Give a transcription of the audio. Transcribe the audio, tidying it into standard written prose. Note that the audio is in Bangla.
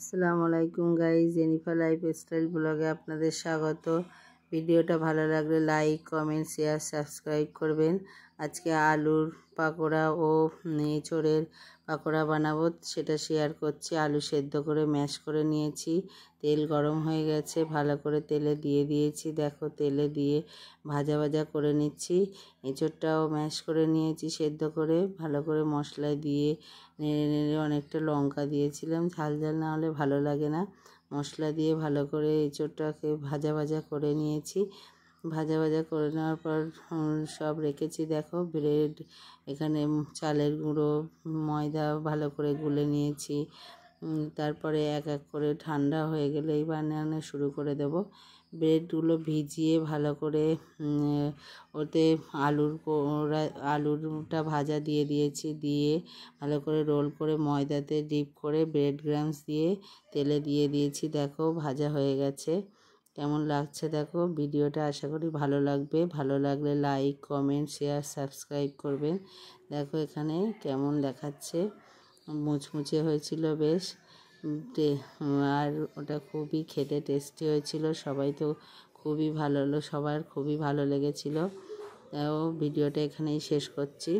আসসালামু আলাইকুম গাইস, জেনিফার লাইফস্টাইল ব্লগে আপনাদের স্বাগত। ভিডিওটা ভালো লাগলে লাইক, কমেন্ট, শেয়ার, সাবস্ক্রাইব করবেন। আজকে আলুর পাকোড়া ও এঁচোড়ের পাকোড়া বানাবো, সেটা শেয়ার করছি। আলু সেদ্ধ করে ম্যাশ করে নিয়েছি, তেল গরম হয়ে গেছে, ভালো করে তেলে দিয়ে দিয়েছি। দেখো, তেলে দিয়ে ভাজা ভাজা করে নিচ্ছি। এঁচোড়টাও ম্যাশ করে নিয়েছি সেদ্ধ করে, ভালো করে মশলায় দিয়ে নেড়ে নেড়ে অনেকটা লঙ্কা দিয়েছিলাম, ঝাল ঝাল না হলে ভালো লাগে না। মশলা দিয়ে ভালো করে এঁচোড়টাকে ভাজা ভাজা করে নিয়েছি। ভাজা ভাজা করে নেওয়ার পর সব রেখেছি। দেখো, ব্রেড, এখানে চালের গুঁড়ো, ময়দা ভালো করে গুলে নিয়েছি। তারপরে এক এক করে ঠান্ডা হয়ে গেলে এই বানানো শুরু করে দেব। ব্রেডগুলো ভিজিয়ে ভালো করে ওতে আলুরটা ভাজা দিয়ে দিয়েছি, দিয়ে ভালো করে রোল করে ময়দাতে ডিপ করে ব্রেড ক্রাম্বস দিয়ে তেলে দিয়ে দিয়েছি। দেখো, ভাজা হয়ে গেছে। কেমন লাগছে দেখো। ভিডিওটা আশা করি ভালো লাগবে। ভালো লাগলে লাইক, কমেন্ট, শেয়ার, সাবস্ক্রাইব করবেন। দেখো এখানে কেমন দেখাচ্ছে, মুচমুচে হয়েছিল বেশ। আর ওটা খুবই খেতে টেস্টি হয়েছিল। সবাই তো খুবই ভালো হলো, সবার খুবই ভালো লেগেছিল। তাও ভিডিওটা এখানেই শেষ করছি।